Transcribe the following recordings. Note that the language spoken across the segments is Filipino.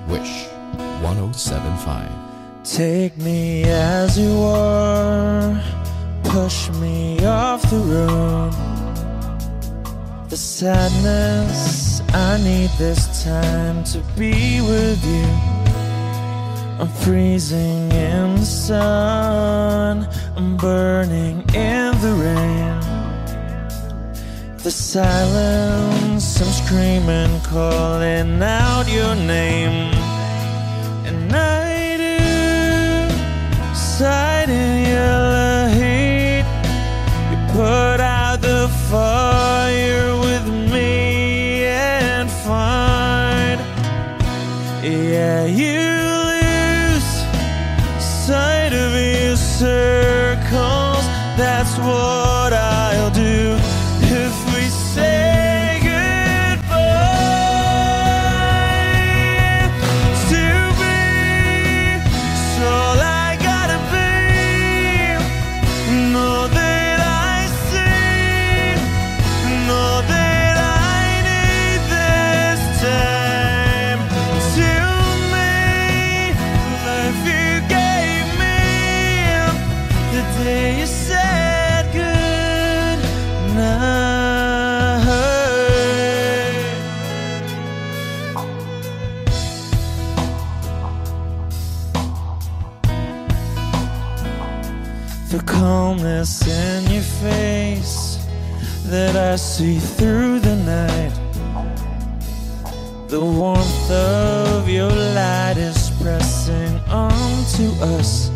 Wish 1075. Take me as you are, push me off the road. The sadness, I need this time to be with you. I'm freezing in the sun, I'm burning in the rain. The silence, I'm screaming, calling out your name. And I do, sight in yellow heat. You put out the fire with me and find, yeah, you sight of your circles. That's what I'll do if we say goodbye. To be, it's all I gotta be. Know that I see, know that I need this time. To me, life you gave the day you said good night. The calmness in your face that I see through the night. The warmth of your light is pressing onto us.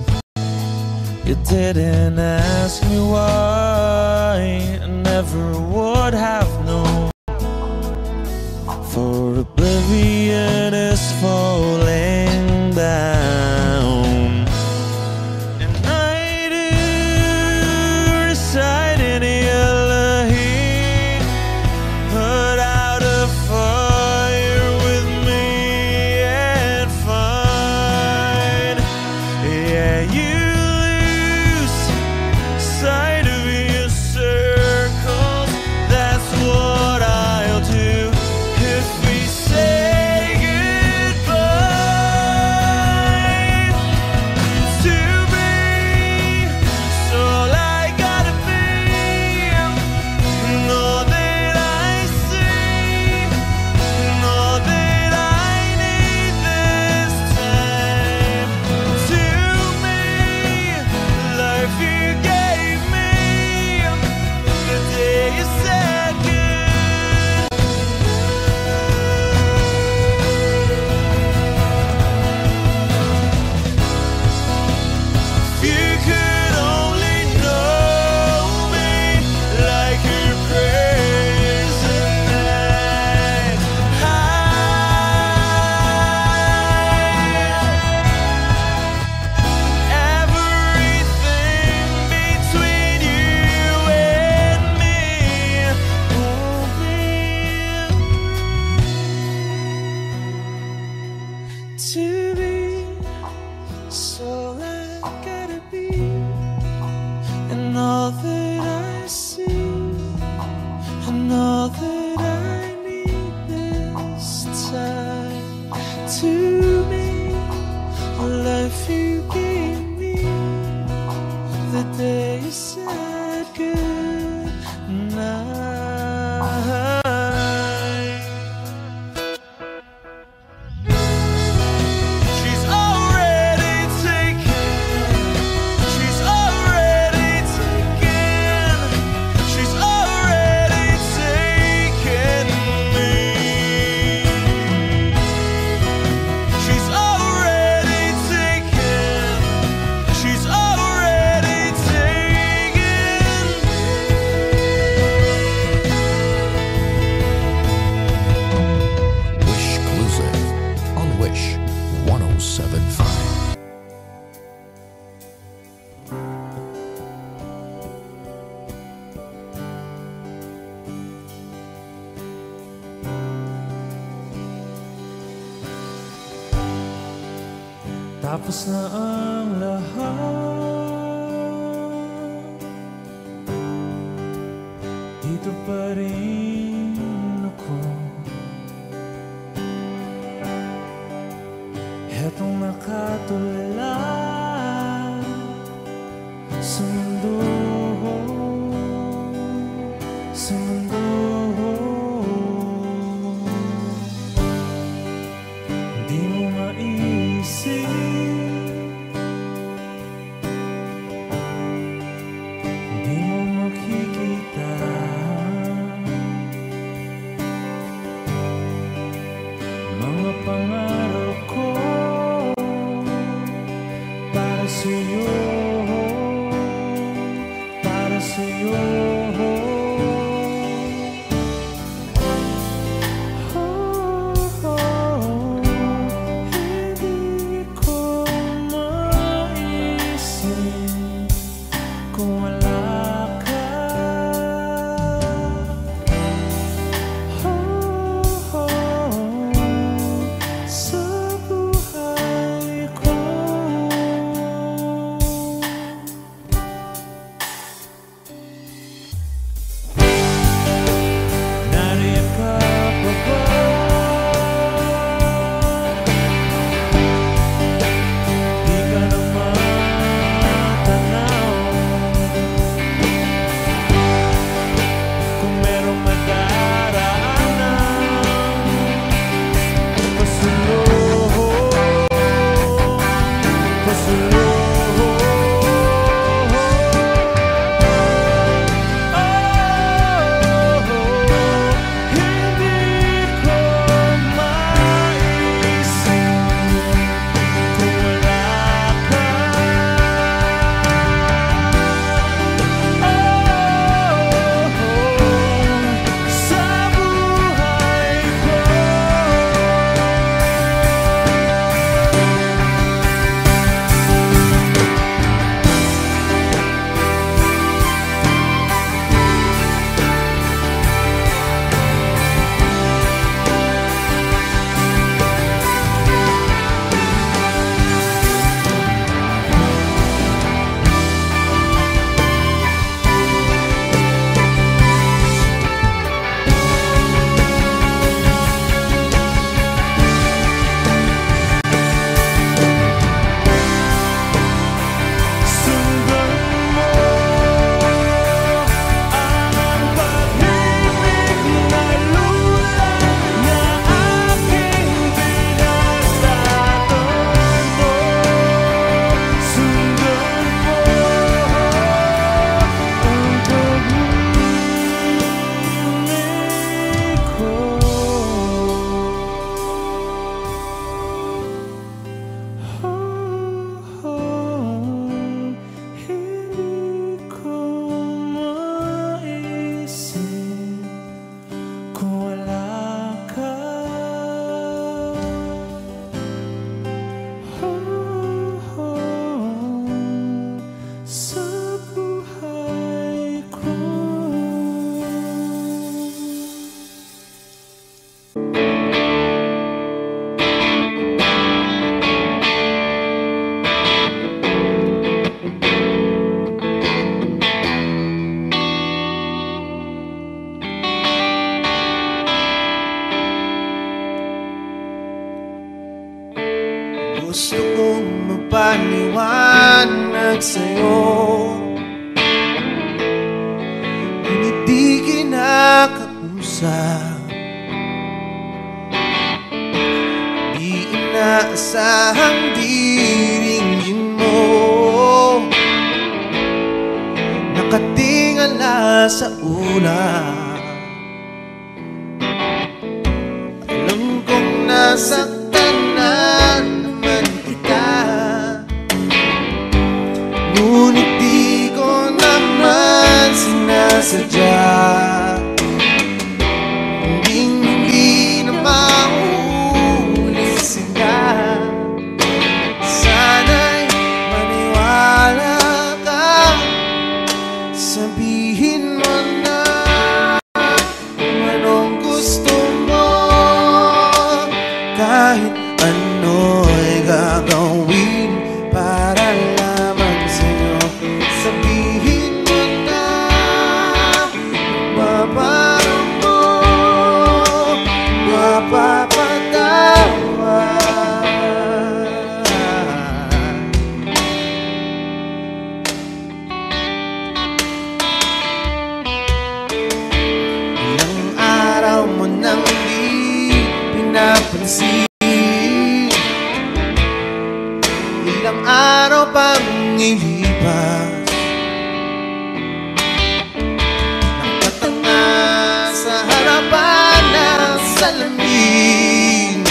You didn't ask me why, I never would have known. For oblivion is falling down. And I do reside in yellow heat. Put out a fire with me and find, yeah, you sight of your circles. That's what I'll do if we say goodbye. To be, it's all I gotta be. Know that I see, know that I need this time. To me, life you gave the day you said good. If you could only know me like your prayers at night. Everything between you and me won't be to be. So I gotta be, and all that I see, and all that I need this time. To me, life you gave me the day you said good night. She's already taken. She's already taken. She's already taken me. She's already taken. She's already taken me. Wish Exclusive on Wish 1075. Tapos na ang lahat, dito pa rin ako. itong nakatulala sa mundo, sa mundo. Di mo maisip, di mo makikita mga pangarap ko para sa'yo, para sa'yo. Hindi ko maisip kung wala ka. Sa buhay ko. Nariyan ka pa ba? Di ka na matanaw. Kung merong madaraanan, pasulong, pasulong. Hindi ko maisip kung wala ka. Sa buhay ko. Sundan mo ang pag-ibig na lulang na aking pinagtatampo. Sundan mo ang pag-ibig ko. Hindi ko maisip kung wala ka. Sa buhay ko. Gusto kong magpaliwanag sa'yo, ngunit di kinakausap. Di inaasahang diringgin mo, nakatingala sa ulap. Alam kong nasaktan na naman kita, ngunit di ko naman sinasadya. Hindi na maulit sila. Sana'y maniwala ka, sabihin mo na kung anong gusto mo. Kahit ano'y gagawin para lamang sa'yo. Sabihin mo na mapaparam mo, mapapatawa. pansin. Ilang araw pang ilipas, nakatanga sa harapan ng salamin,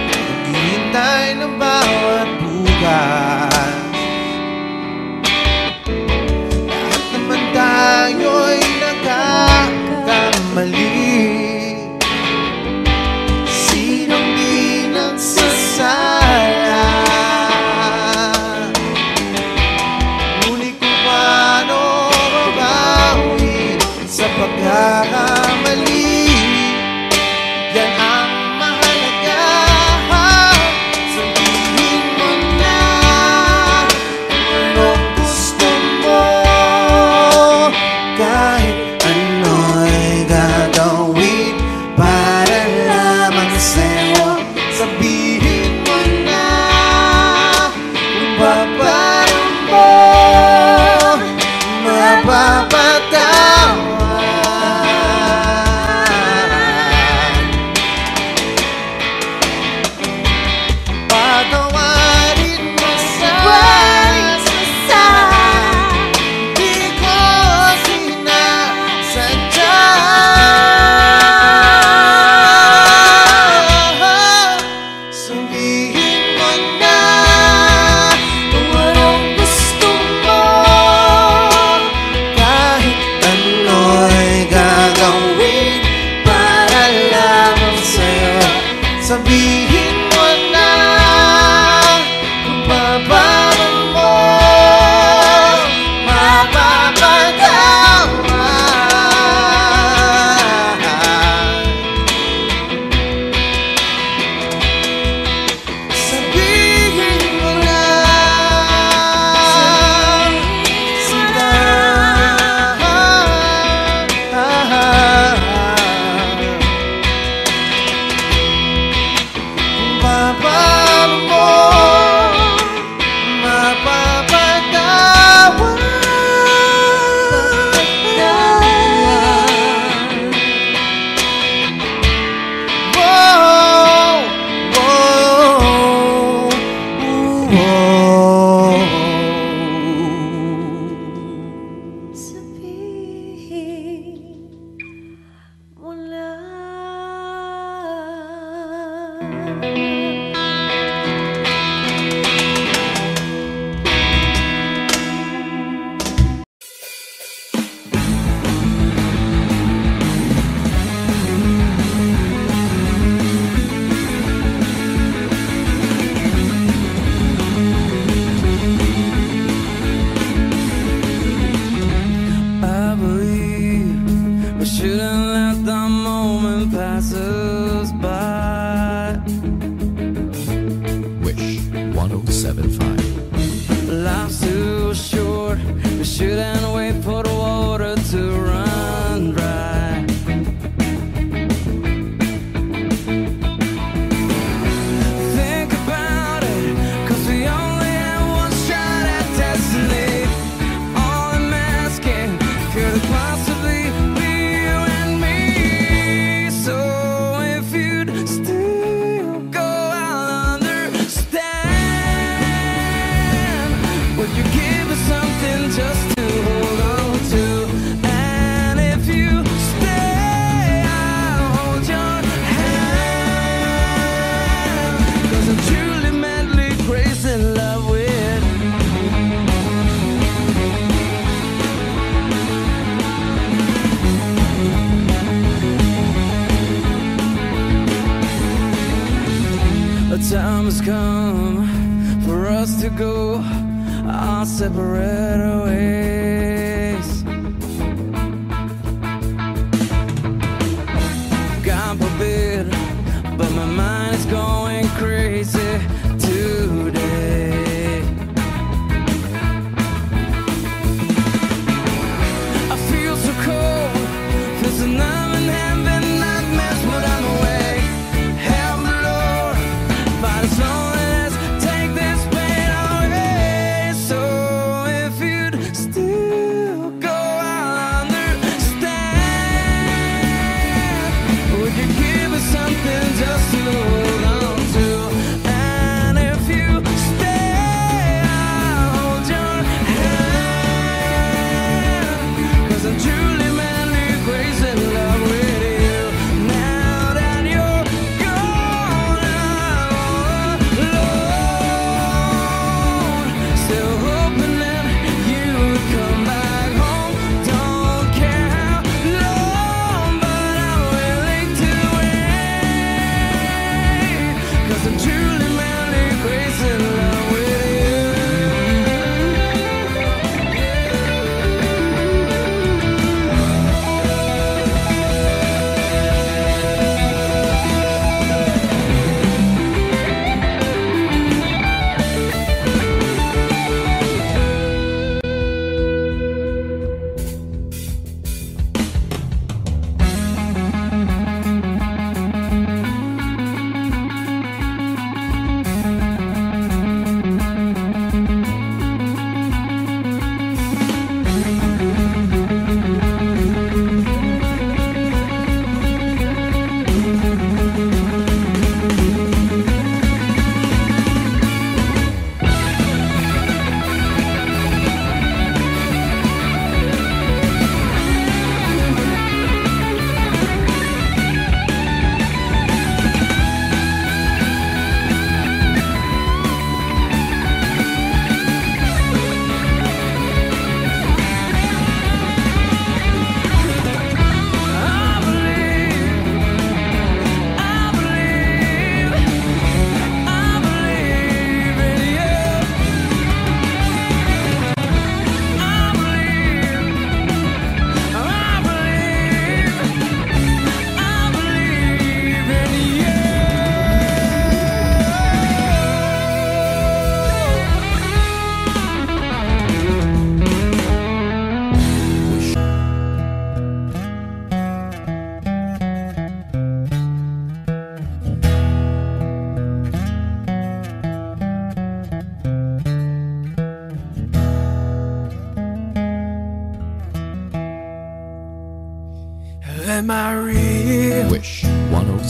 naghihintay ng bawat bukas. Lahat naman tayo'y nagkakamali. Sinong di nagsasala? Ngunit kung paano mabawi sa pagkakamali, yan ang mahalaga. Sabihin mo na kung anong gusto mo, kahit ano'y gagawin para lamang sa'yo. Sabihin mo na kung paano mo mapapatawad. Patawarin mo sa di ko sinasadya. Sabihin mo na kung anong gusto mo, kahit ano'y gagawin para lamang sa'yo. Sabihin mo na kung paano mo mapapatawad. Sabihin mo na sila. Kung paano mo mapapatawad. Whoa, whoa, whoa. Sabihin mo na. I believe we shouldn't let the moment pass us by. Wish 1075. Life's too short, we shouldn't wait for the water to run dry. Think about it, 'cause we only have one shot at destiny. All I'm asking, could it possibly be you and me? So if you'd still go, I'll understand. Would you give us something just to hold on to? And if you stay, I'll hold your hand. 'Cause I'm truly, madly crazy in love with. The time has come for us to go our separate ways. God forbid, but my mind is going crazy today. I feel so cold, feel so numb and having nightmares, but I'm awake. Help me, Lord, by His loneliness, take this pain away. So if you'd still go, I'll understand. Would you give us something?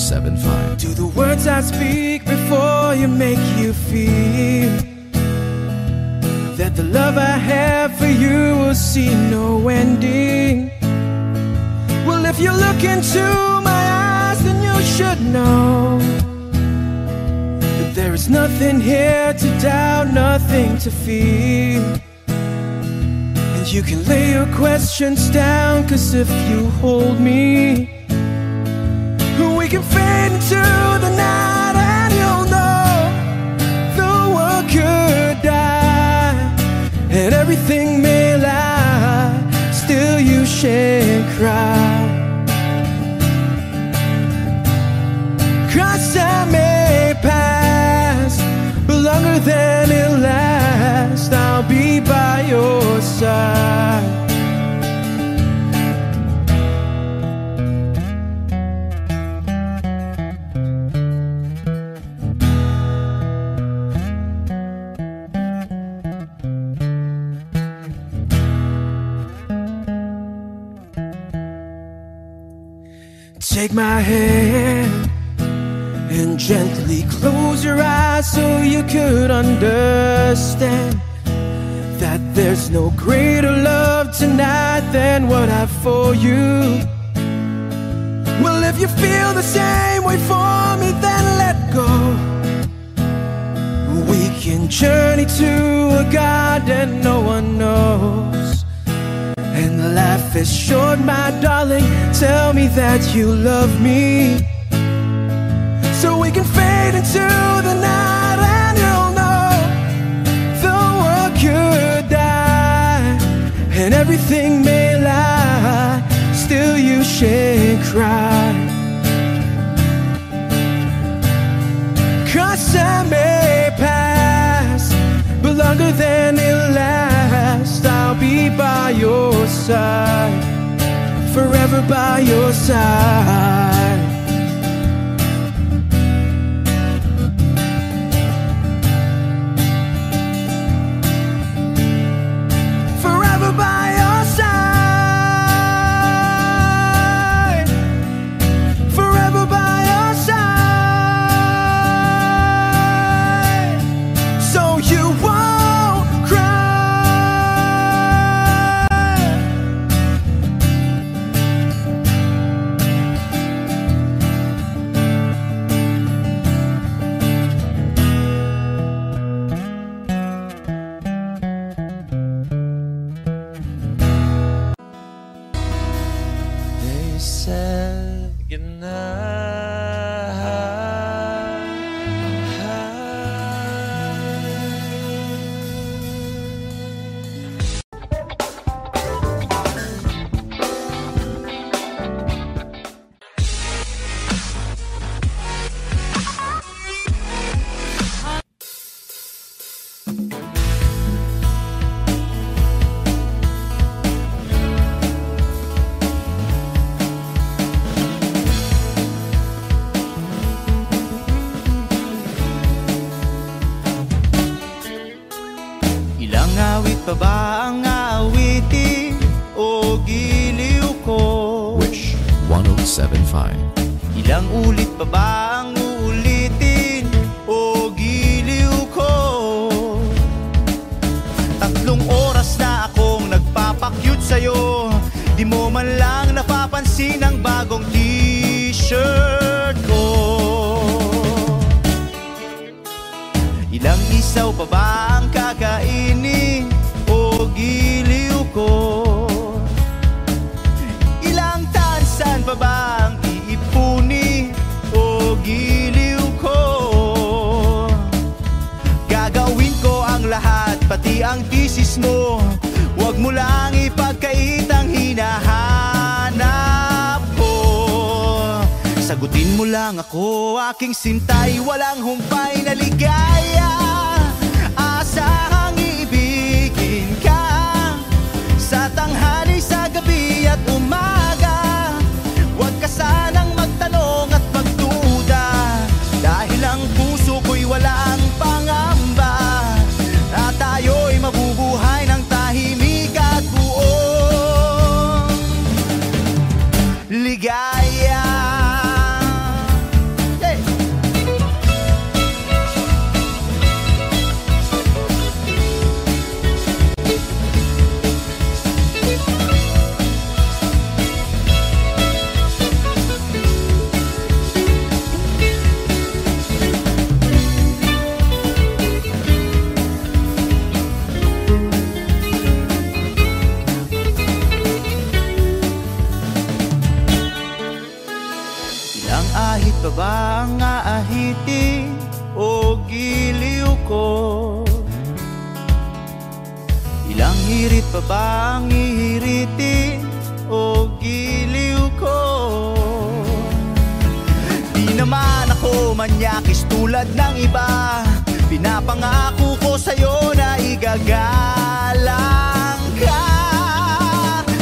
1075. Do the words I speak before you make you feel that the love I have for you will see no ending? Well, if you look into my eyes, then you should know that there is nothing here to doubt, nothing to fear. And you can lay your questions down, 'cause if you hold me, we can fade into the night, and you'll know the world could die and everything may lie, still you shan't cry. 'Cause time may pass, but longer than it lasts, I'll be by your side. Take my hand and gently close your eyes so you could understand that there's no greater love tonight than what I have for you. Well, if you feel the same way for me, then let go. We can journey to a garden no one knows. And life is short, my darling, tell me that you love me, so we can fade into the night, and you'll know the world could die and everything may lie, still you shan't cry. 'Cause time may pass, but longer than it lasts, I'll be by your side, forever by your side. Forever by your side, forever by your side, so you won't cry. They said Ilang awit pa ba ang aawitin o giliw ko? Wish 1075. Ilang ulit pa ba ang uulitin o giliw ko? 3 oras na akong nagpapakyut sa'yo, di mo man lang napapansin ang bagong t-shirt ko. Ilang isaw pa ba ang kakainin o giliw ko? Ilang tansan pa ba ang iipuni o giliw ko? Gagawin ko ang lahat, pati ang thesis mo. Huwag mo lang ipagkait ang hinahanap ko. Sagutin mo lang ako, aking sintay, walang humpay na ligaya. Asahang iibigin ka sa tanghali, sa gabi at umaga. Huwag ka sanang magtanong at magduda, dahil ang puso ko'y walang pangamba, na tayo'y mabubuhay ng tahimik at buong ligaya. ba ang aahitin o giliw ko? Ilang hirit pa ba ang ihiritin o giliw ko? Di naman ako manyakis tulad ng iba. Pinapangako ko sa'yo na igagalang ka.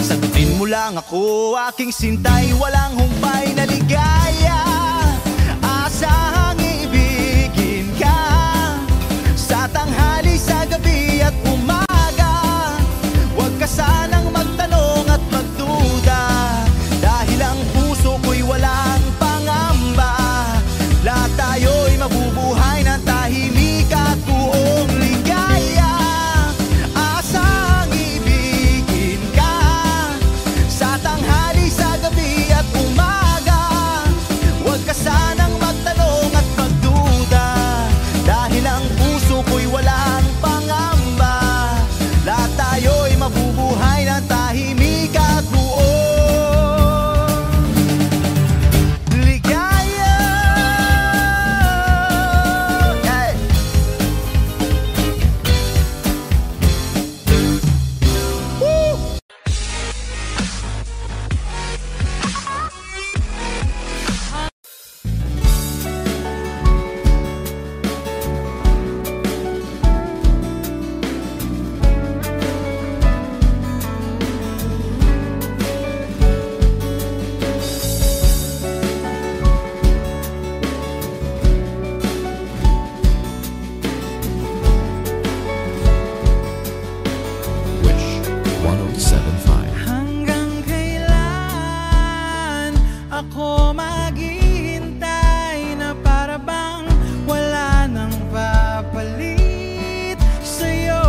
Sagutin mo lang ako, aking sintay, walang humpay na ligaya. Asahang ibigin ka sa tanghali, sa gabi at umaga. Huwag ka sanang magtanong at magduda, dahil ang puso ko'y walang pangamba. Lahat tayo'y mabubuhay ng tahimik at buong ligaya. Asang ibigin ka sa tanghali, sa gabi at umaga. Huwag ka sanang magtanong at magduda, dahil ang puso ko'y walang pangamba. Lahat tayo'y mabubuhay ng tahimik at buong ligaya. Hey! Woo! Wish 1075. Hanggang kailan ako maghihintay na para bang wala nang papalit sa'yo?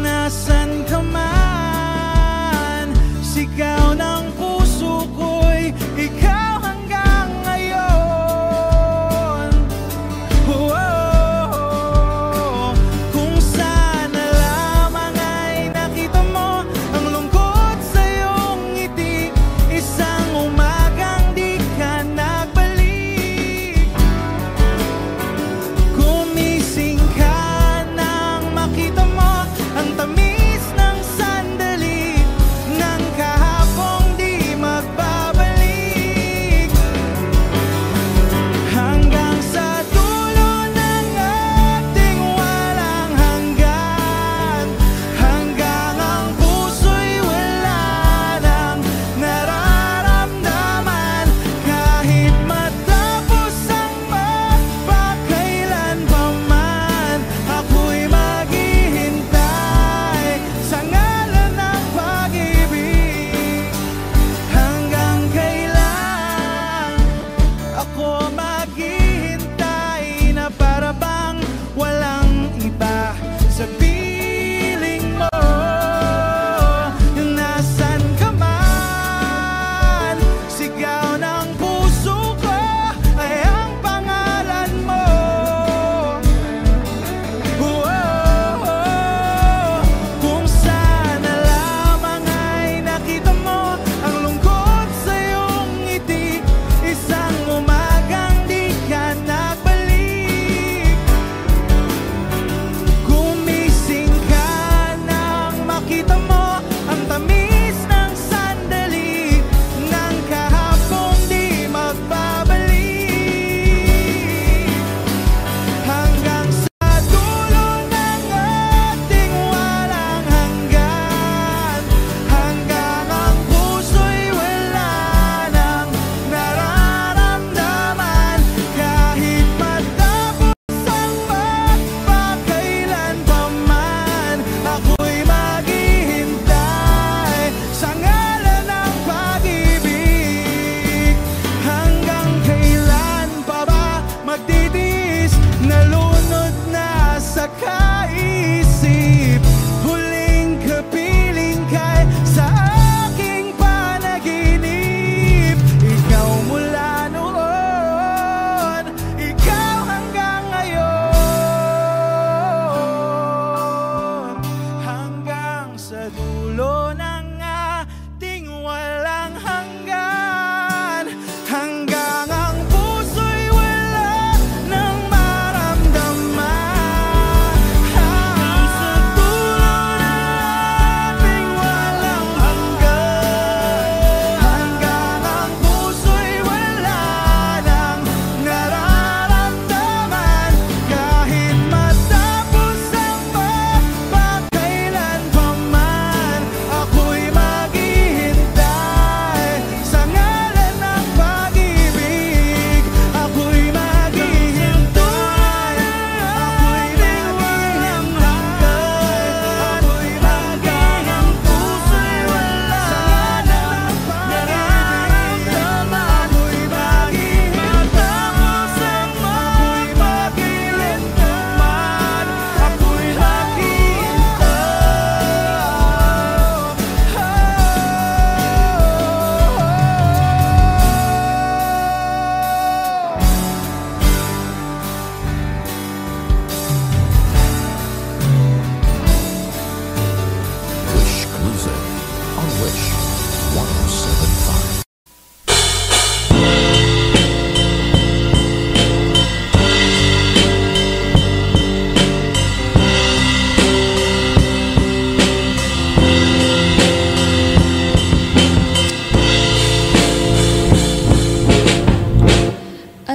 Nasaan ka man, sigaw ng puso ko'y ikaw hanggang ngayon. Kung sana lamang ay nakita mo ang lungkot sa iyong ngiti, isang umagang di ka nagbalik. Gumising ka nang makita mo ang tamis ng sandali ng kahapong di magbabalik. Hanggang sa dulo ng ating walang hanggan, hanggang ang puso'y wala nang nararamdaman. Kahit matapos ang magpakailan pa man, ako'y maghihintay sa ngalan ng pag-ibig. Hanggang kailan ako maghihintay na para bang walang iba sa piling mo? Nasaan ka man, sigaw ng puso ko ay ang pangalan mo. Kung sana lamang ay nakita mo ang lungkot sa iyong ngiti, isang umaga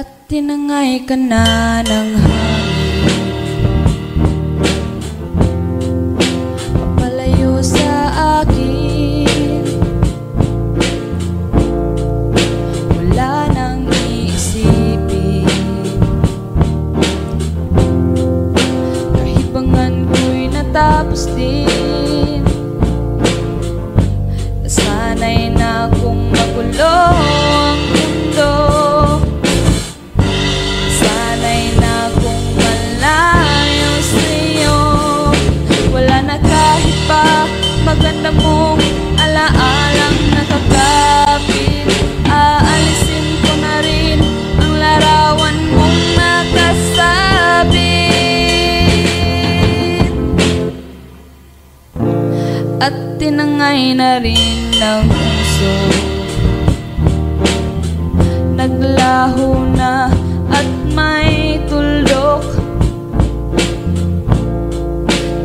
at tinangay ka na ng hangin. Papalayo sa akin, wala nang iisipin. Kahibangan ko'y natapos din. Nasanay na kung magulo ang mundo. Sanay na kung malayo sa'yo. Wala na kahit pa maganda mong alaalang nakakapit. Aalisin ko na rin ang larawan mong nakasabit. At tinangay na rin ng puso. Naglaho na at may tuldok.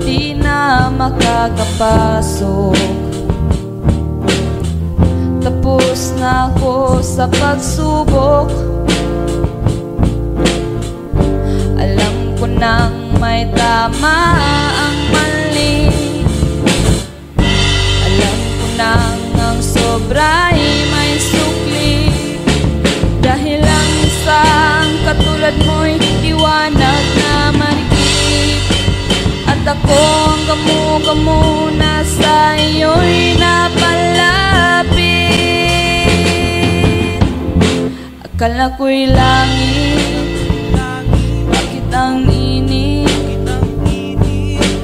Di na makakapasok. Tapos na ako sa pagsubok. Alam ko nang may tama ang mali. Alam ko nang ang sobra'y may sukli. Dahil ang isang katulad mo'y liwanag na marikit. At ako ang gamo-gamo na sa iyo'y napalapit. Akala ko'y langit, bakit ang init?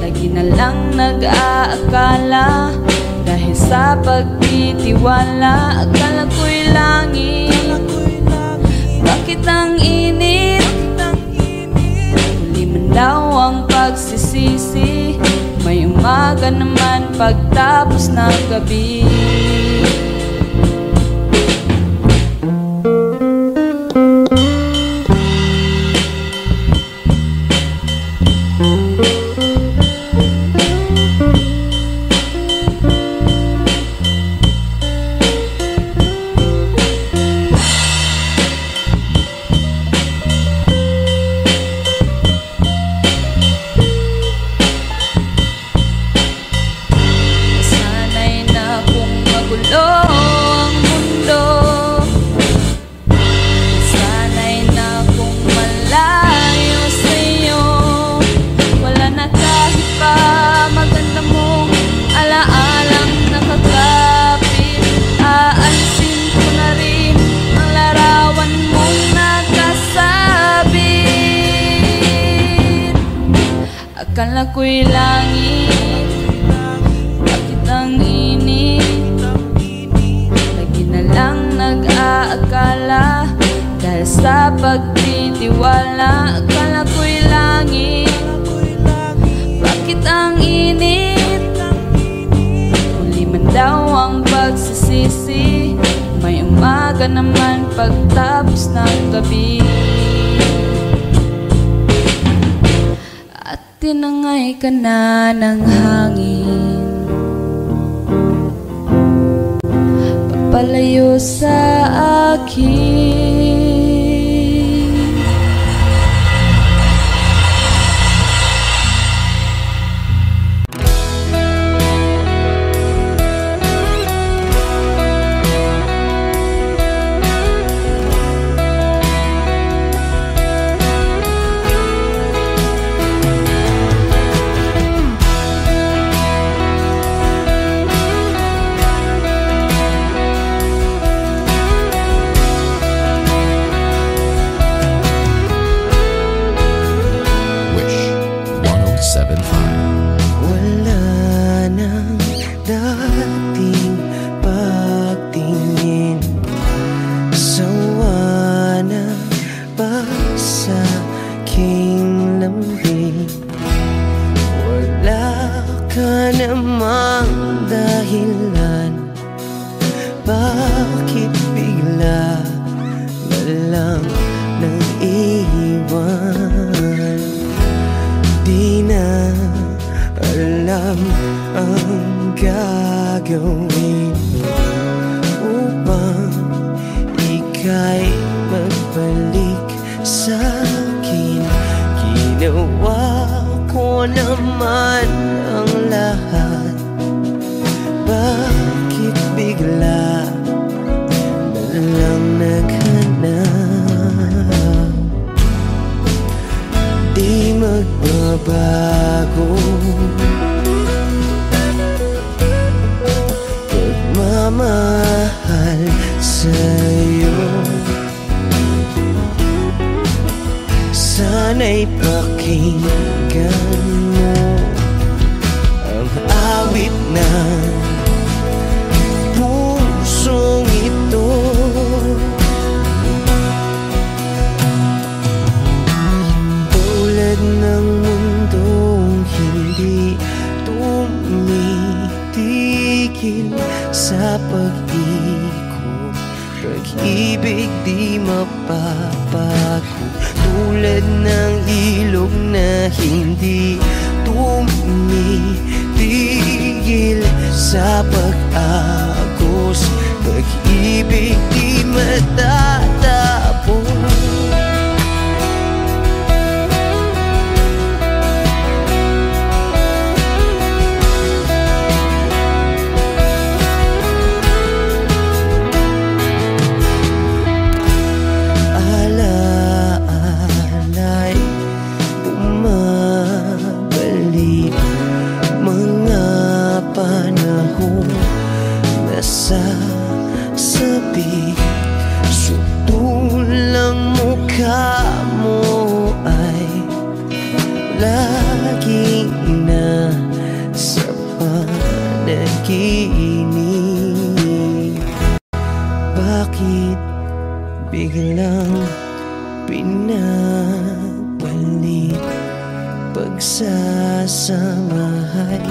Lagi na lang nag-aakala. Dahil sa pagtitiwala, akala ko'y langit, bakit ang init? Huli man daw ang pagsisisi. May umaga naman pagtapos ng gabi. Akala ko'y langit, bakit ang init? Lagi na lang nag-aakala. Dahil sa pagtitiwala, akala ko'y langit, bakit ang init? Huli man daw ang pagsisisi. May umaga naman pagtapos ng gabi. Tinangay ka na ng hangin, papalayo sa akin. Bakit bigla na lang nang iwan? Di na alam ang gagawin upang ika'y magbalik sa'kin. Ginawa ko naman ang lahat, bakit bigla na lang naghanap? Di magbabago pagmamahal sa'yo. Sana'y pakinggan mo ang awit ng pusong ito. Tulad ng mundong hindi tumitigil sa pag-ikot, pag-ibig di mapapago. Tulad ng ilog na hindi tumitigil sa pag-agos, pag-ibig di matatapos. Sabi, sutulang mukha mo ay laging na sa panaginip. Bakit biglang pinabalik? Pagsasamahay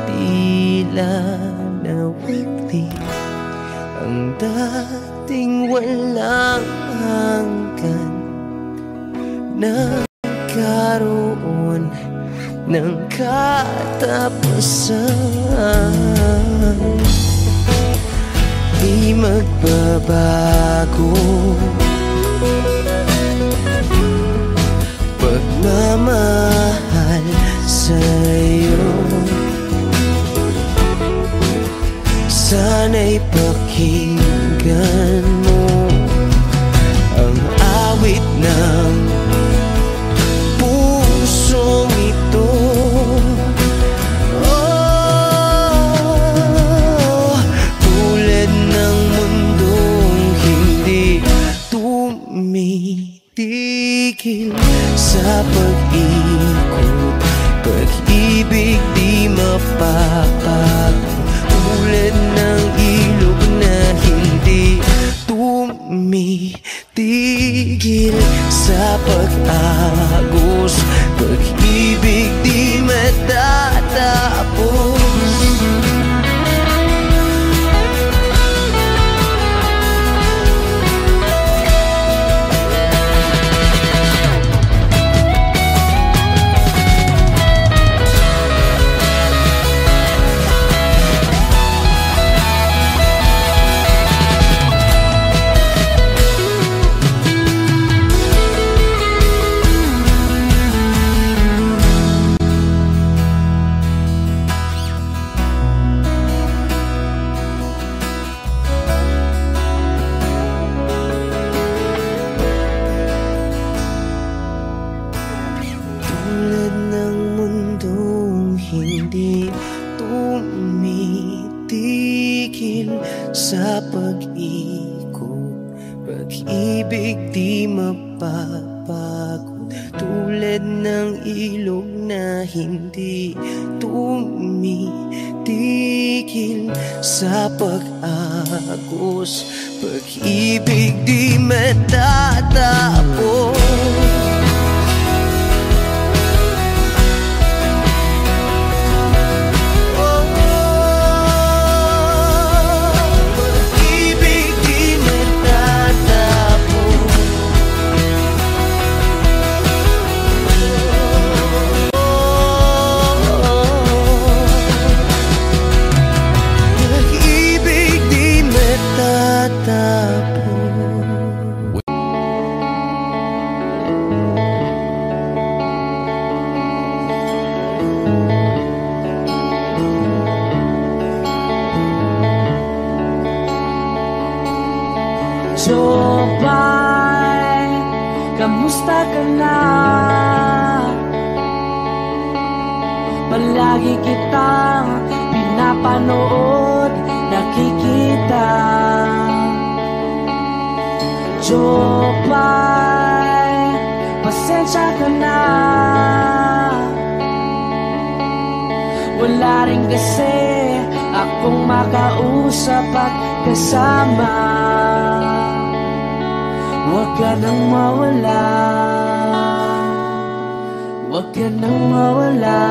tila nawagli ang dating walang hanggan, nagkaroon ng katapusan. Di magbabago pagmamahal sa'yo. Sana'y pakinggan mo ang awit ng pusong ito. Oh, tulad ng mundong hindi tumitigil sa pag-ikot, pag-ibig di mapapago. Tulad ng ilog na hindi tumitigil sa pag-agos, pag-ibig di matatapos. Hindi tumitigil sa pag-ikot, pag-ibig di mapapagod. Tulad ng ilog na hindi tumitigil sa pag-agos, pag-ibig di matatapos. kamusta ka na? Palagi kitang pinapanood, nakikita. Jopay, pasensya ka na. Wala rin kasi akong makausap at kasama. Huwag ka nang mawala, huwag ka nang mawala.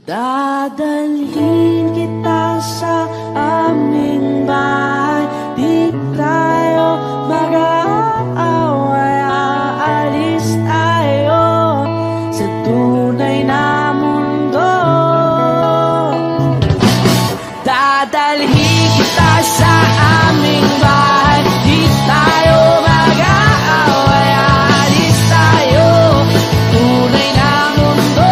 Dadalhin kita sa aming bahay, di tayo mag-aaway, aalis tayo sa tunay na mundo. Dadalhin kita sa aming bahay, di tayo mag-aaway, aalis tayo tunay na mundo.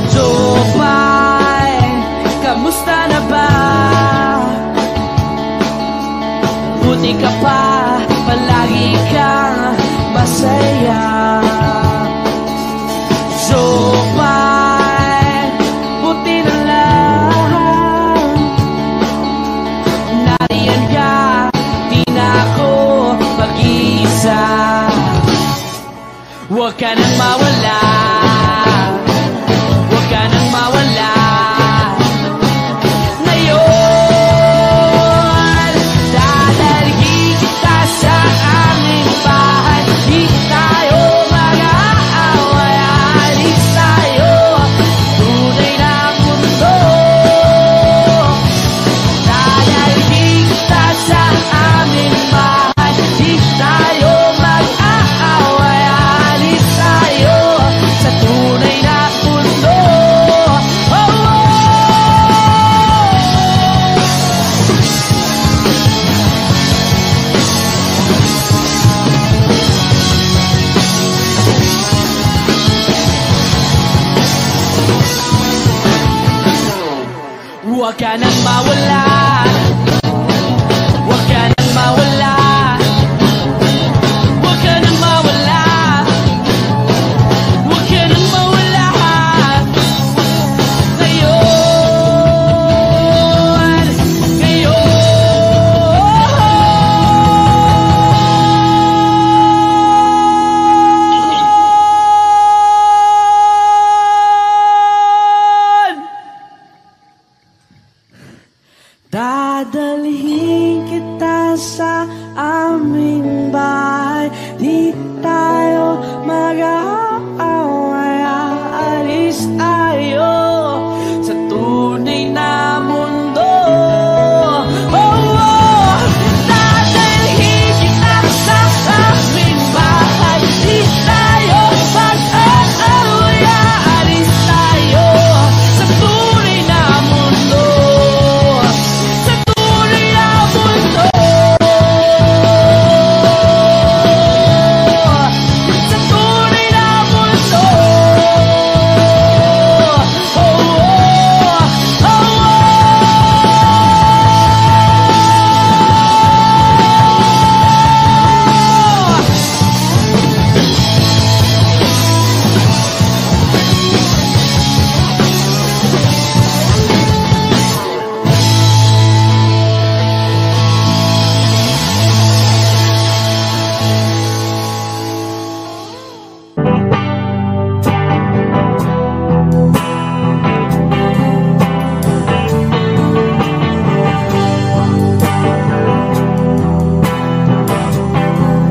Jopay, kamusta na ba? Buti ka pa, palagi kang masaya. Jopay, buti na lang nariyan ka, di na ako mag-iisa. Huwag ka nang mawala, huwag ka nang mawala. Ngayon, dadalhin kita sa aming bahay, di tayo mag-aaway, aalis tayo tunay na mundo. Dadalhin kita sa aming bahay, di tayo mag-aaway, aalis tayo sa tunay na mundo. Oh, oh. Huwag ka nang mawala, huwag ka nang mawala, huwag ka nang mawala, huwag ka nang mawala. Ngayon, dadalhin kita sa aming bahay, di tayo mag-aaway, aalis tayo sa tunay na mundo. Oh, oh. Dadalhin kita sa aming bahay, di tayo mag-aaway, aalis tayo sa tunay na mundo. Sa tunay na mundo. Sa tunay na mundo. Oh, oh, oh,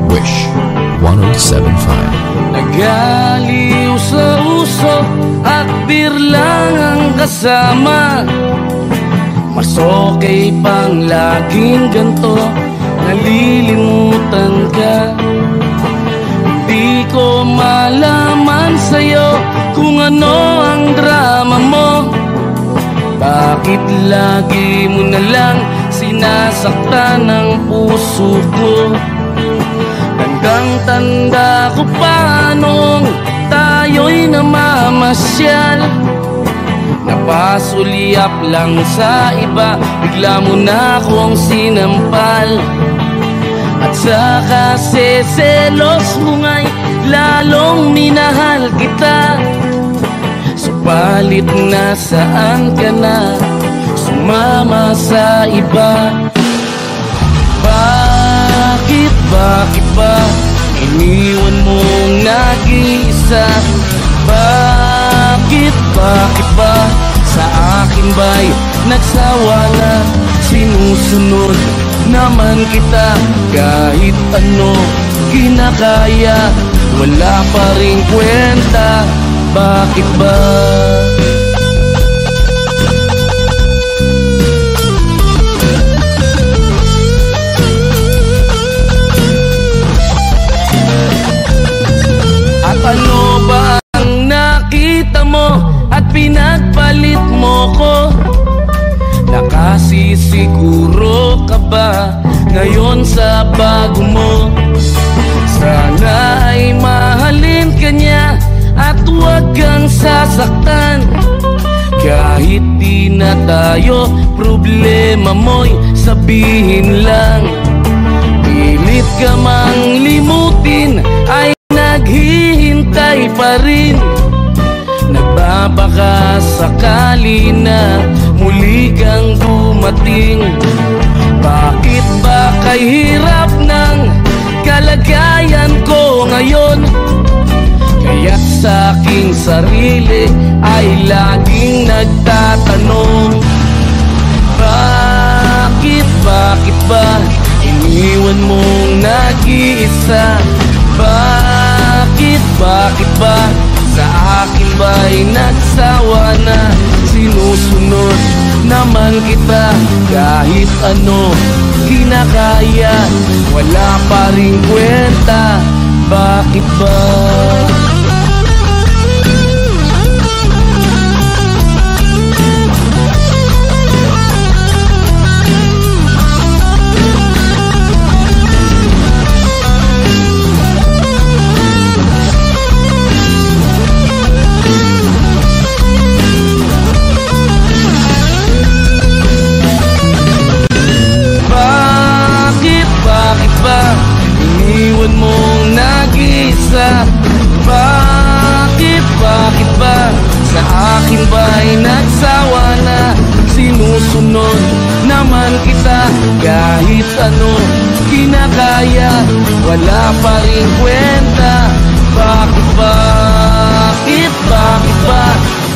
Wish 1075. Nagaliw sa uso at birlang ang kasama. Mas okay pang laging ganto, nalilimutan ka. Hindi ko malaman sa'yo kung ano ang drama mo. Bakit lagi mo na lang sinasaktan ang puso ko? Hanggang tanda ko pa nung tayo'y namamasyal, napasulyap lang sa iba, bigla mo na akong sinampal. At saka selos mo nga'y lalong minahal kita, supalit nasaan ka na, sumama sa iba. Bakit ba iniwan mong nag-iisa? Bakit ba sa akin ba'y nagsawa na? Sinusunod naman kita kahit ano kinakaya, wala pa ring kwenta. Bakit ba? At ano ba ang nakita mo at pinagpalit mo ko? Nakasisiguro ka ba ngayon sa bago mo? Sana ay mahalin ka niya at huwag kang sasaktan. Kahit di na tayo, problema mo'y sabihin lang. Pilit ka mang limutin ay naghihintay pa rin. Nagbabaka sakali na muli kang dumating. Bakit ba kay hirap ng kalagayan ko ngayon? Kaya sa aking sarili ay laging nagtatanong, bakit ba iniwan mong nag-iisa? Bakit ba sa akin ba'y nagsawa na? Sinusunod naman kita kahit ano kinakaya, wala pa ring kwenta. Bakit ba? Iniwan mong nag-iisa? Bakit ba sa akin ba'y nagsawa na? Sinusunod naman kita kahit ano kinakaya, wala pa rin kwenta. Bakit ba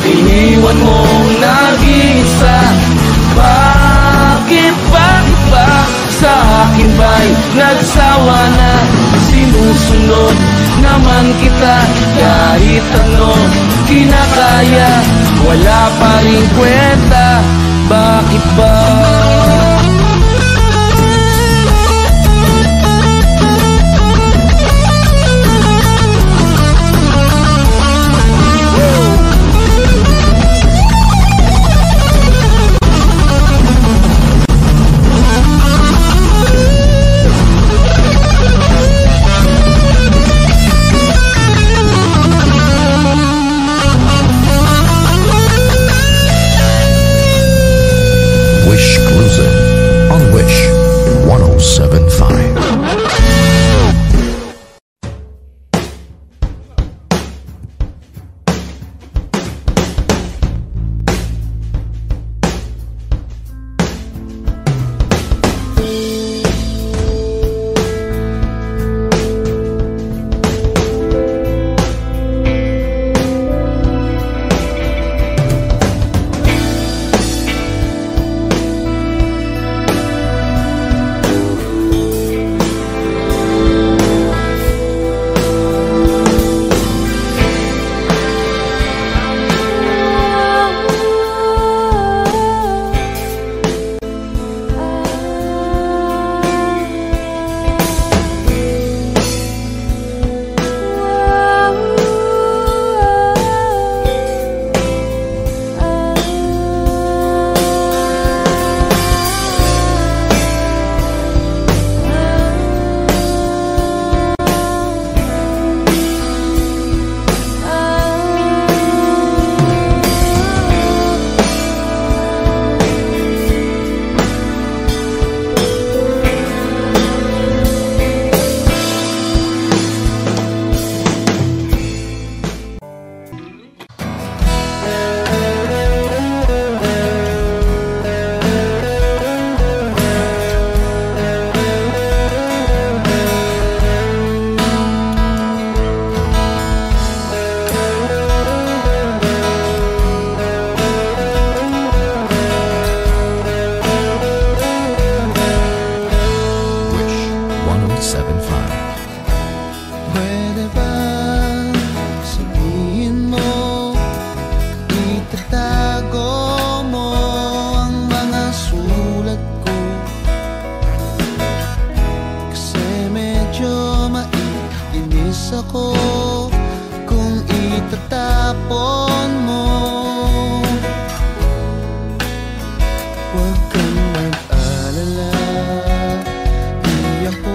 iniwan mong nag-iisa? Bakit ba sa akin ba'y nagsawa na? Sinusunod naman kita kahit ano kinakaya, wala pa rin kwenta. Bakit ba? Wish Pwede ba sabihin mo, itatago mo ang mga sulat ko? Kasi medyo maiinis ako kung itatapon mo. Huwag kang mag-alala, di ako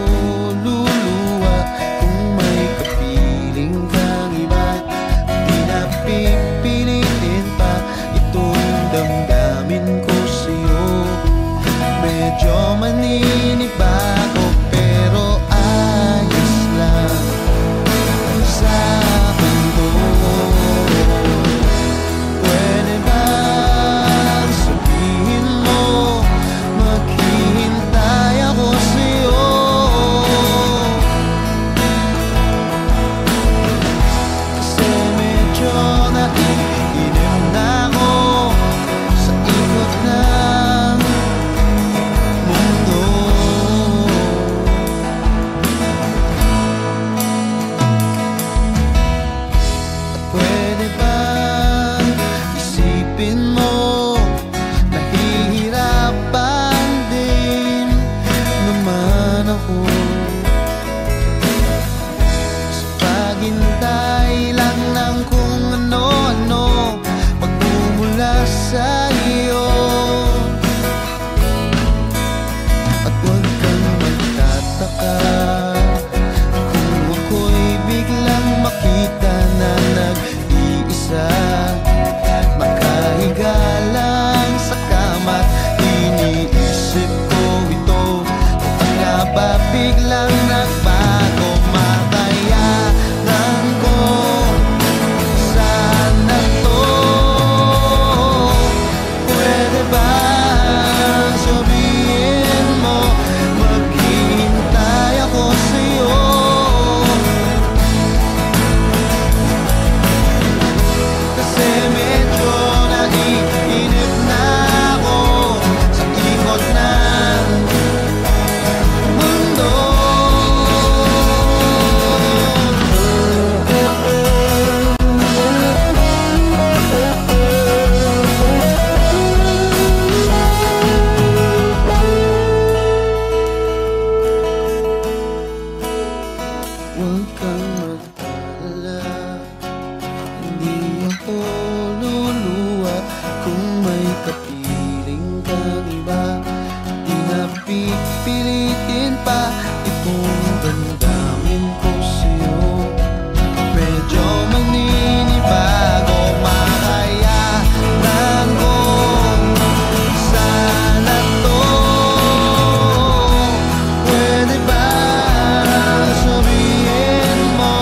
luluwa kung may kapiling kang iba. Di na pipilitin pa itong damdamin ko sa'yo. Medyo maninibago pero ayos lang sa akin to. Pwede ba sabihin mo, maghihintay ako sa'yo? Kasi medyo naiinim na ako sa ikot ng mundo. At pwede ba isipin mo, nahihirapan din naman ako sa paghintay lang ng kung ano-ano magmumula sa iyo. At huwag kang magtataka kung ako'y biglang makita na nag-iisa, makahiga lang sa kama't iniisip ko ito. Kung nga ba biglang nagbago, makayanan ko sana to. Pwede ba sabihin mo, maghihintay ako sa'yo? Kasi medyo naiinip na ako sa ikot ng mundo. Huwag kang mag-alala, hindi ako luluwa kung may kapiling kang iba. Di na pipilitin pa itong damdamin ko sa'yo. Medyo maninibago, makayanan ko sana to. Pwede ba sabihin mo,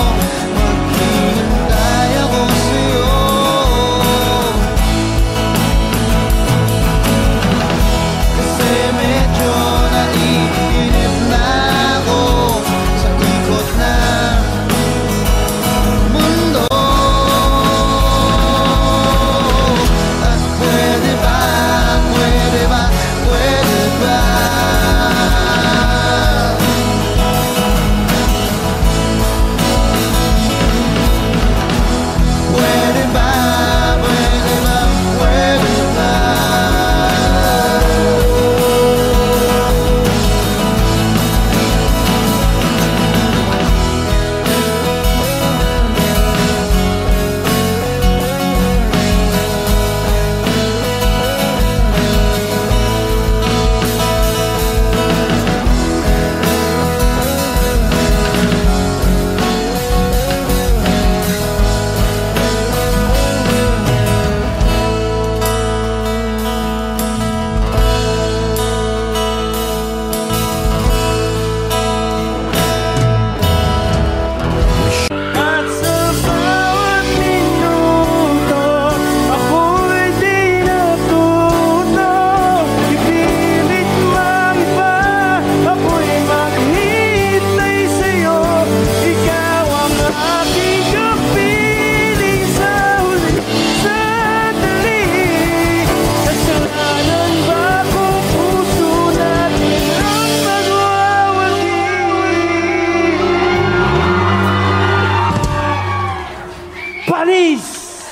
Paris!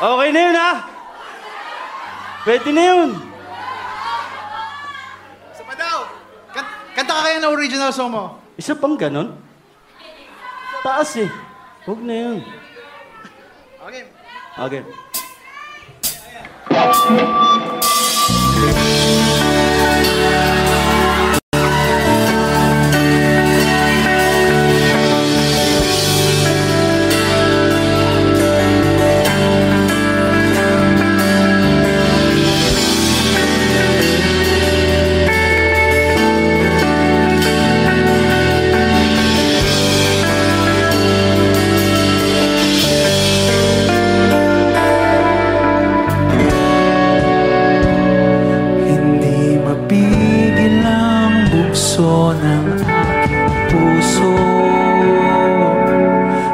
Okay na yun, ha? Pwede na yun. Isa pa daw. Kanta ka kaya na original song mo. Isa pang ganon? Taas eh. Huwag na yun. Okay. Okay. Ng aking puso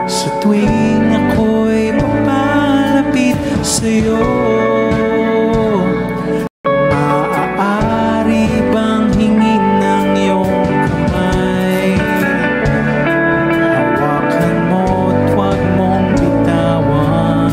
sa tuwing ako'y papalapit sa'yo. Maaari bang hingin ng iyong kamay? Hawakan mo't huwag mong bitawan.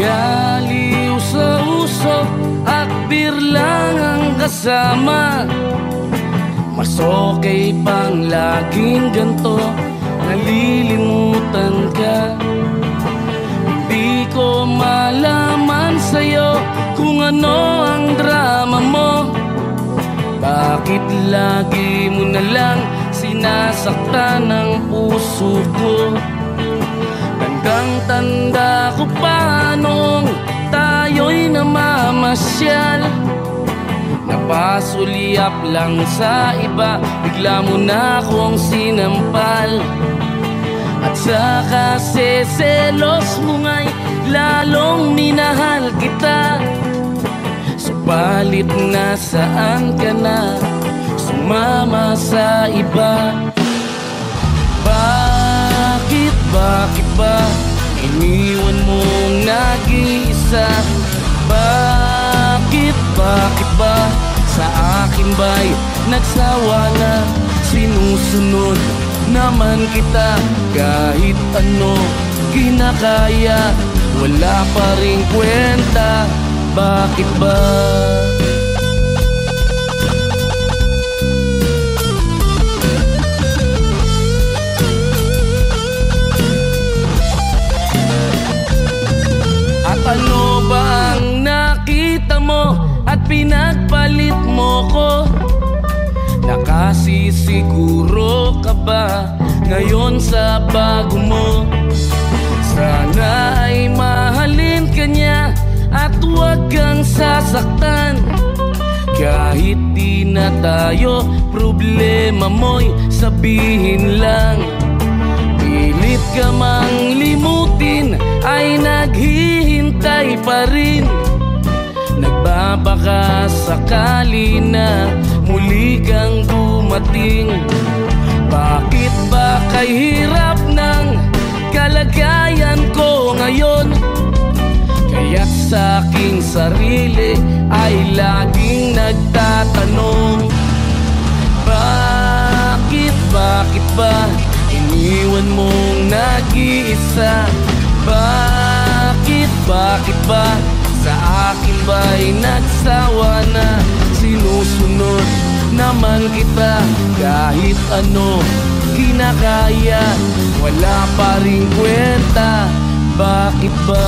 Nag-aliw sa usok at beer lang ang kasama. Mas okay pang laging ganto, nalilimutan ka. Hindi ko malaman sa'yo kung ano ang drama mo. Bakit lagi mo na lang sinasaktan ang puso ko? Tandang-tanda ko pa nung tayo'y namamasyal. Napasulyap lang sa iba, bigla mo na akong sinampal. At saka seselos mo nga'y lalong minahal kita. Subalit nasaan ka na, sumama sa iba. Bakit ba iniwan mong nag-iisa? Bakit ba sa akin ba'y nagsawa na? Sinusunod naman kita kahit ano kinakaya, wala pa ring kwenta. Bakit ba? At ano ba ang nakita mo at pinagpalit mo ko? Nakasisiguro ka ba ngayon sa bago mo? Sana ay mahalin ka niya at huwag kang sasaktan. Kahit di na tayo, problema mo'y sabihin lang. Pilit ka mang limutin ay naghihintay pa rin. Nagbabaka sakali na muli kang dumating. Bakit ba kay hirap ng kalagayan ko ngayon? Kaya't sa aking sarili ay laging nagtatanong, bakit ba iniwan mong nag-iisa? Bakit ba sa akin ba'y nagsawa na? Sinusunod naman kita kahit ano kinakaya, wala pa ring kwenta. Bakit ba?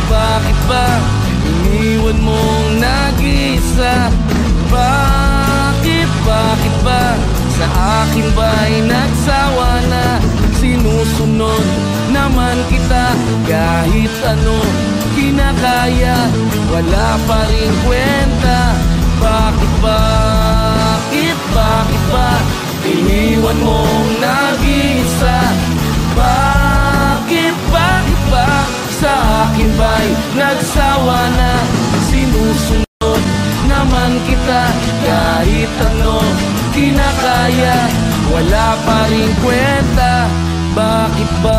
Bakit ba iniwan mong nag-iisa? Bakit ba sa akin ba'y nagsawa na? Sinusunod naman kita kahit ano kinakaya, wala pa rin kwenta. Bakit ba iniwan mong nag-iisa? Bakit ba sa akin ba'y nagsawa na? Sinusunod naman kita kahit ano kinakaya, wala pa rin kwenta. Bakit ba?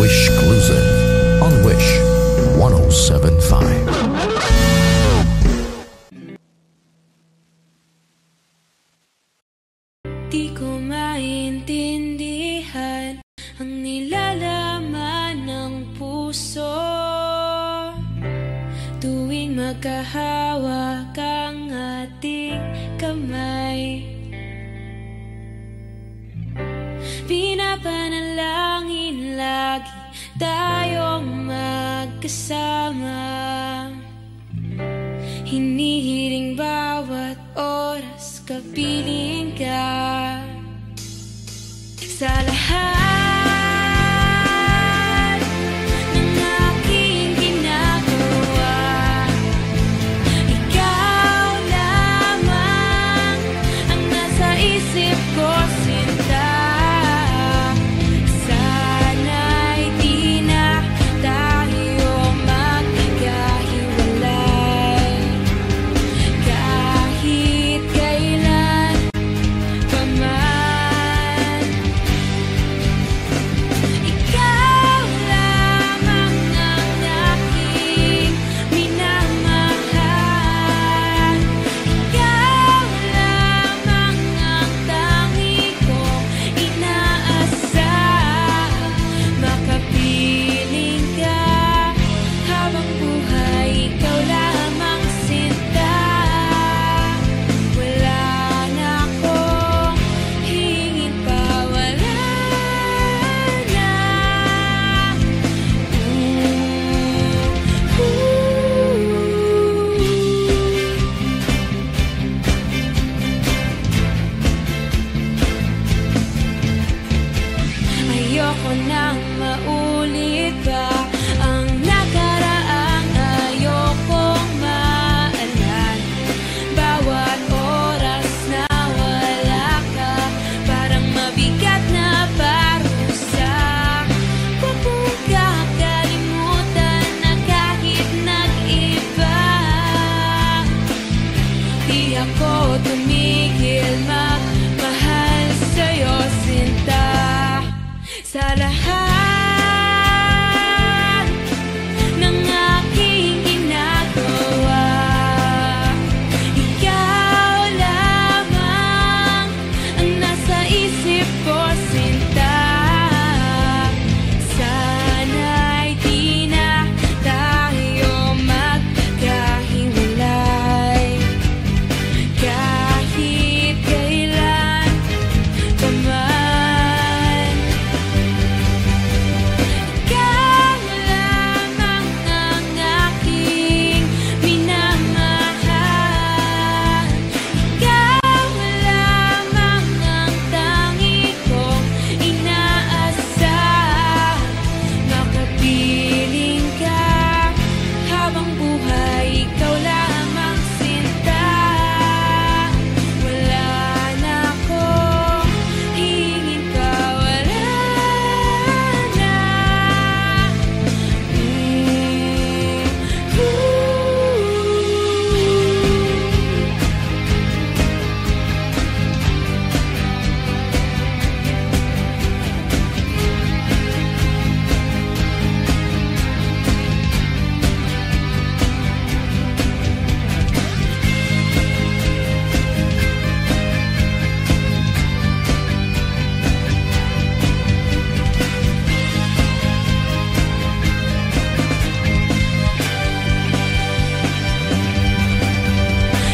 Wish Exclusive on Wish 107.5. Di ko maintindihan ang nilalaman ng puso tuwing magkahawak ang ating kamay. Pinapanalangin lagi tayong magkasama. Hinihiling bawat oras makapiling ka sa lahat ng aking ginagawa. Ikaw lamang ang nasa isip ko, sinta. Sana'y di na tayo magkakahiwalay kahit kailan pa man. Ikaw lamang ang aking minamahal. Ikaw lamang ang tangi kong inaasam. Makapiling ka habang buhay, ikaw lamang sinta. Wala na akong hingin pa, wala na. Ayoko nang maulit pa ang nakaraang ayokong maalala. Bawat oras na wala ka, parang mabigat na parusa. Huwag mong kakalimutan na kahit nag-iba, di ako tumigil magmahal sa'yo, sinta. Sa lahat ng aking ginagawa, ikaw lamang ang nasa isip ko, sinta. Sana'y di na tayo magkahiwalay kahit kailan pa man. Ikaw lamang ang aking minamahal. Ikaw lamang ang tangi kong inaasam. Makapiling ka habang buhay, ikaw lamang sinta. Wala na akong hingin pa, wala na.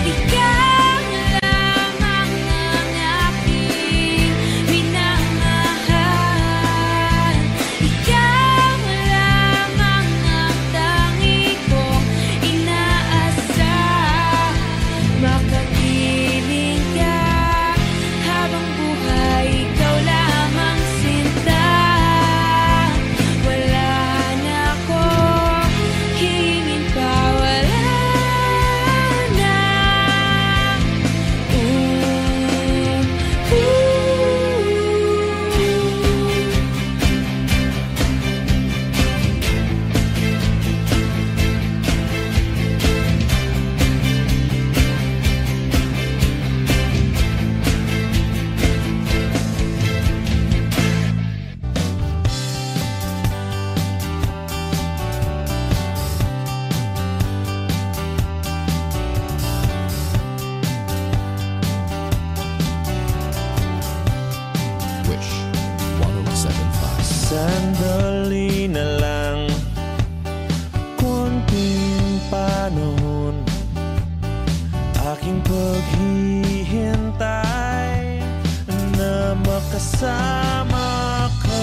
Ikaw lamang ang aking minamahal. Ikaw lamang ang tangi kong inaasam. Makapiling ka habang buhay, ikaw lamang sinta. Wala na akong hingin pa, wala na. Wish 1075. Sandali na lang, konting panahon, aking paghihintay na makasama ka.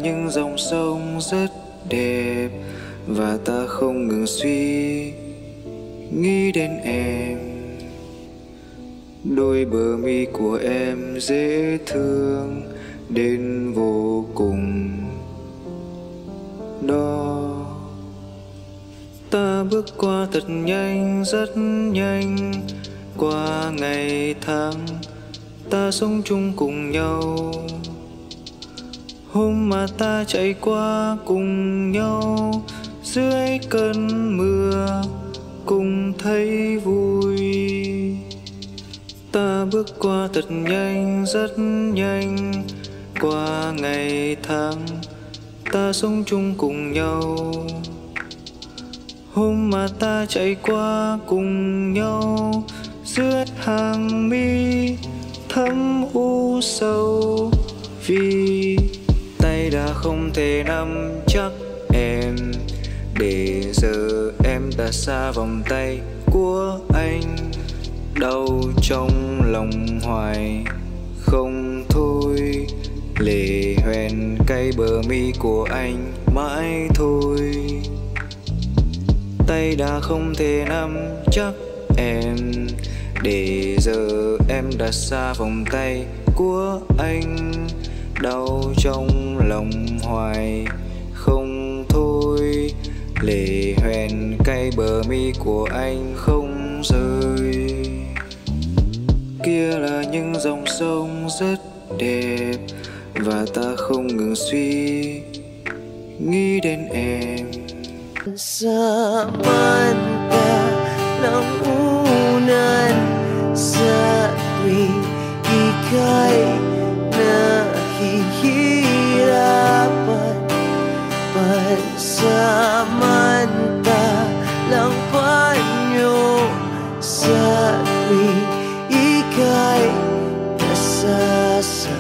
những dòng sông rất đẹp, và ta không ngừng suy nghĩ đến em. Đôi bờ mi của em dễ thương đến vô cùng đó. Ta bước qua thật nhanh, rất nhanh, qua ngày tháng ta sống chung cùng nhau. Hôm mà ta chạy qua cùng nhau dưới cơn mưa, cùng thấy vui. Ta bước qua thật nhanh, rất nhanh, qua ngày tháng ta sống chung cùng nhau. Hôm mà ta chạy qua cùng nhau dưới hàng mi thấm u sầu, vì tay đã không thể nắm chắc em, để giờ em đã xa vòng tay của anh. Đau trong lòng hoài không thôi, lệ hoen cay bờ mi của anh mãi thôi. Tay đã không thể nắm chắc em, để giờ em đã xa vòng tay của anh. Đau trong lòng hoài không thôi, lệ hoen cay bờ mi của anh không rơi. Kia là những dòng sông rất đẹp, và ta không ngừng suy nghĩ đến em. Samanta ng unan sa tuwing ika'y nahihirapan. Pansamantalang panyo sa tuwing ika'y nasasaktan.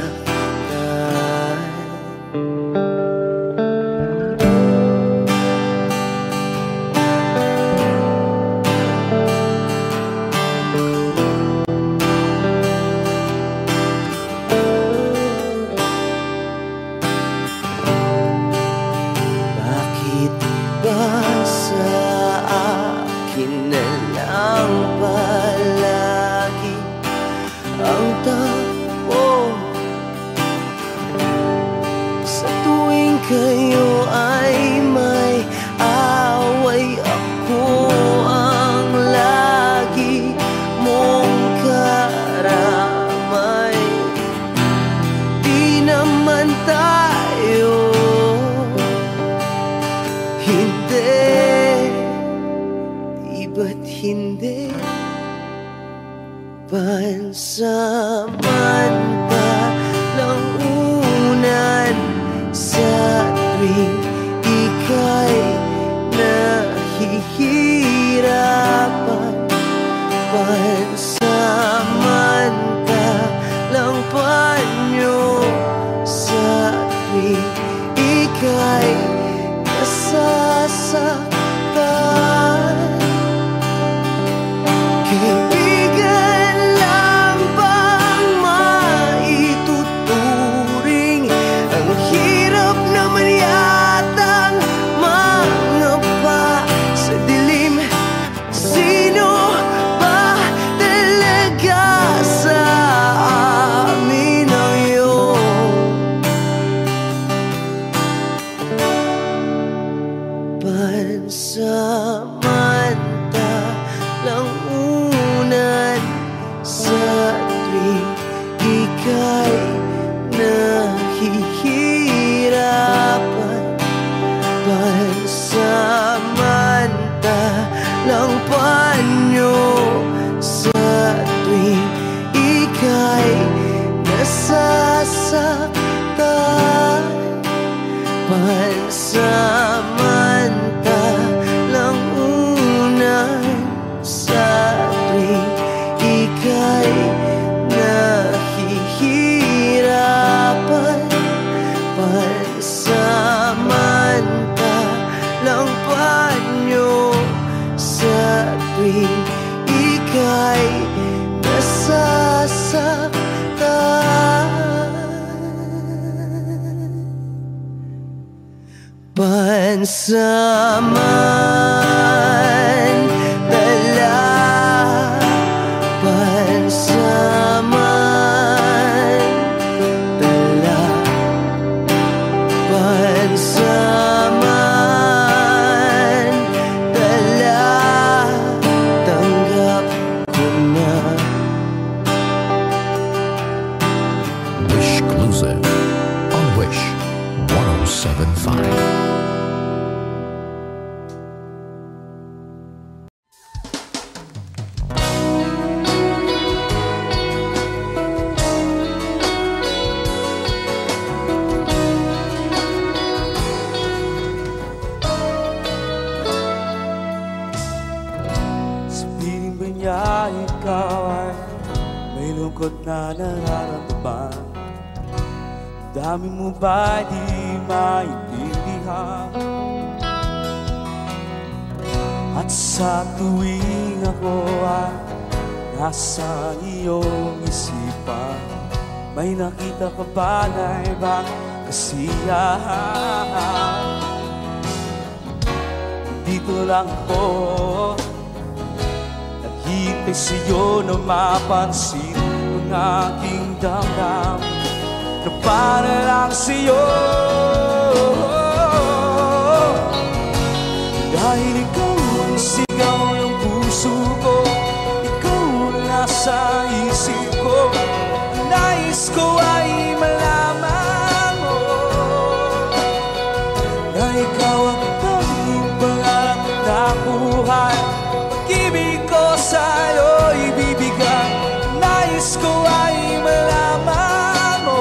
Kayo ay may away, ako ang lagi mong karamay. Di naman tayo, hindi, di ba't hindi? Pansamantalang unan sa tuwing ika'y nahihirapan. Pansamantalang panyo sa tuwing ika'y nasasaktan. Kaibigan lang bang maituturing? Ang hirap naman yatang mangapa sa dilim. Sino ba talaga sa amin ang iyong pansamantalang unan sa tuwing ika'y nahihirapan. Pansamantalang panyo sa tuwing ika'y nasasaktan. Pansamantalang unan sa tuwing ika'y nahihirapan. Pansamantalang panyo sa tuwing ika'y nasasaktan. Pansamantala, pansamantala, pansamantala, tanggap ko na. Wish Exclusive on Wish 107.5. Sabihin ba niya ikaw ay may lungkot na nararamdaman? Dami mo ba di maintindihan? At sa tuwing ako ay nasa iyong isipan, may nakita ka ba na ibang kasiyahan? Dito lang ako naghihintay sa'yo na mapansin ang aking damdamin na para lang sa'yo. Dahil ikaw ang sigaw ng puso ko, ikaw ang nasa isip ko, nais ko ay malaman mo na ikaw ang tanging pangarap na buhay. Pag-ibig ko sa'yo ibibigay, nais ko ay malaman mo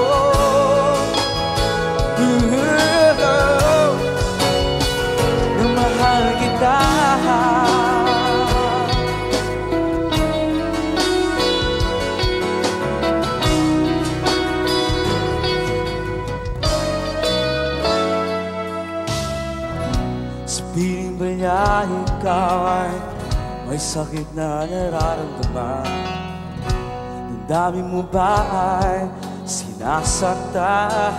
na mahal kita. Sabihin ba niya ikaw ay may sakit na nararamdaman? Ang dami mo ba ay sinasaktan?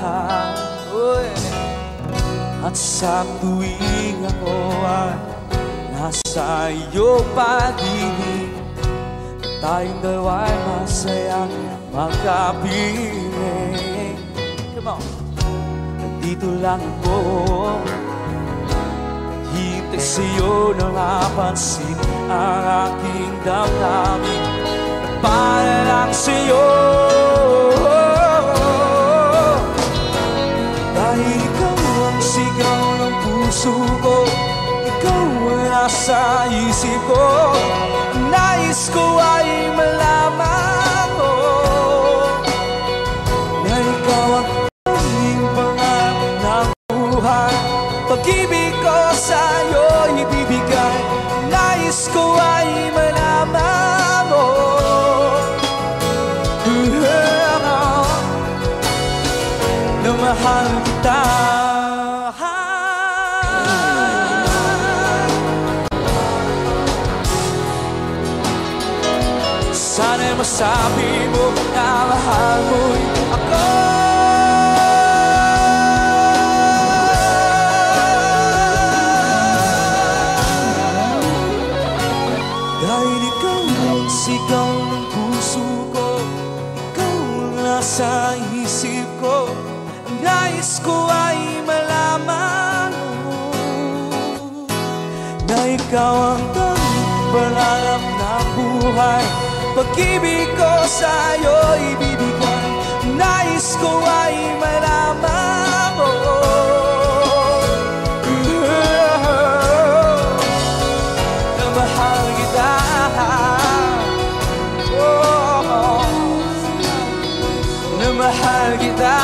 At sa tuwing ako ay nasa iyo pag-ibig, tayong dalawa ay masayang magkapiling. Come on! Nandito lang ako, hintay sa'yo na mapansin ang aking damdamin na para lang sa'yo. Dahil ikaw ang sigaw ng puso ko, ikaw ang nasa isip ko, nais ko ay malaman mo na ikaw ang tanging pangarap ng buhay. Pag-ibig ko sa'yo ibibigay, nais ko ay malaman mo na mahal kita. Sana'y masabi mo na mahal mo'y ako. Dahil ikaw ang sigaw ng puso ko, ikaw ang nasa isip ko, ang nais ko ay malaman mo na ikaw ang tanging pangarap ng buhay. Pag-ibig ko sa'yo ibibigay, nais ko ay malaman mo na mahal kita. Na mahal kita.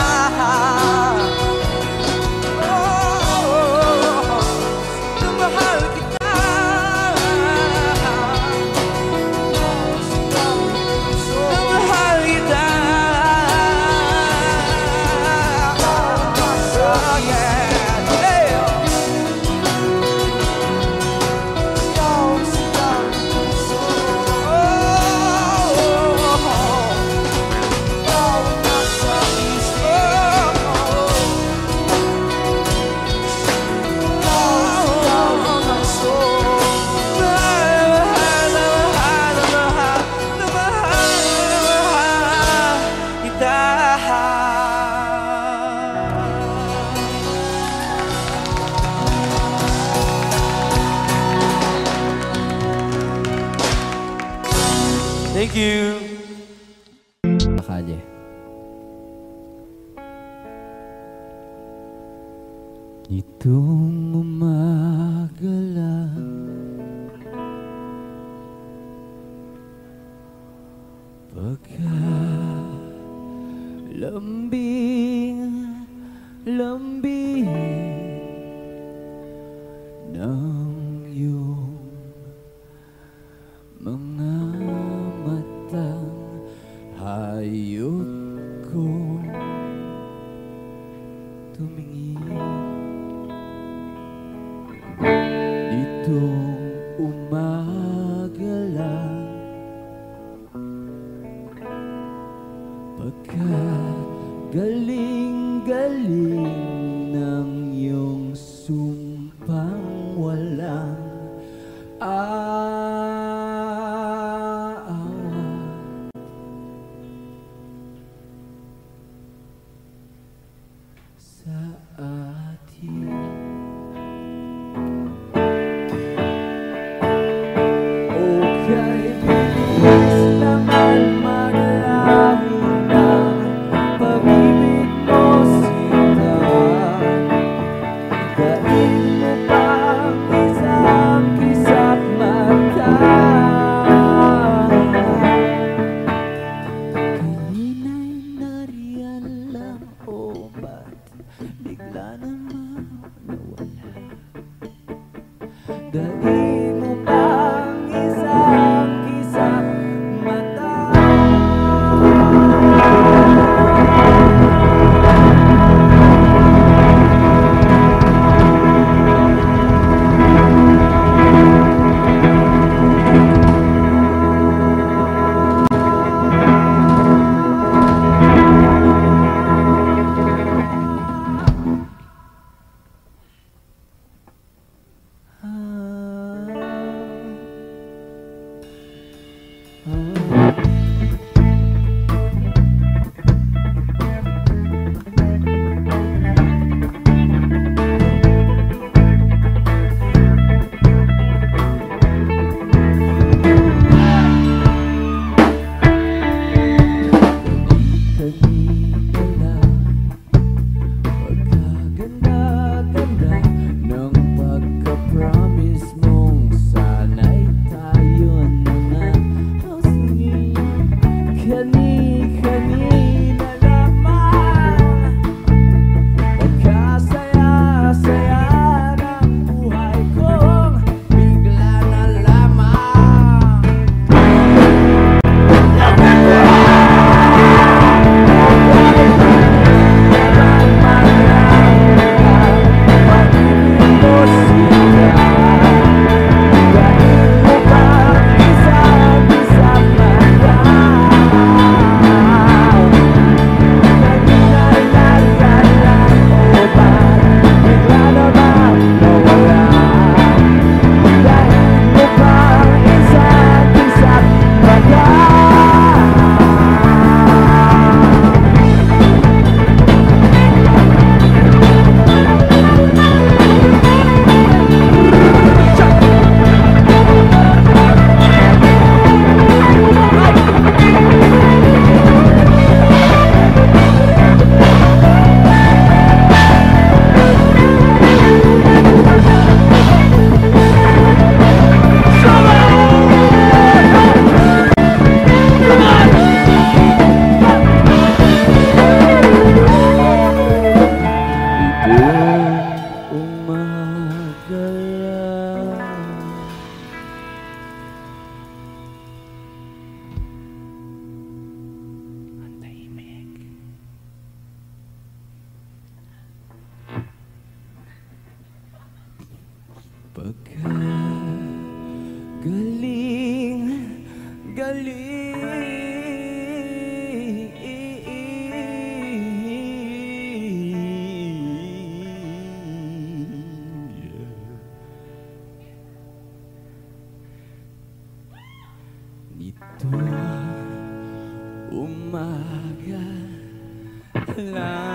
Na mahal kita. Na mahal kita. Thank you. Kalye. Itong umaga lang pagka lambing ng iyong mga matang hayop ko tumingin. Itong umaga lang pagka galing-galing ng iyong sumpang walang aawa. Sa atin okay, bilis naman maglahi ng pag-ibig mo sila. Gain mo pang isang kisap mata. Kanina'y nariyan lang o ba't bigla naman nawala? Gain mo pang isang kisap mata. Pagkaganda-ganda ng pagka-promise mong sana'y tayo na nga. Kani-kanina naman pagkasaya-saya ng buhay kong bigla na lamang umaga lang.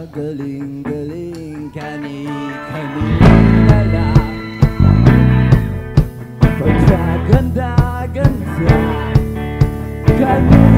Paggaling-galing kani-kanina lang, pagkaganda-ganda kanina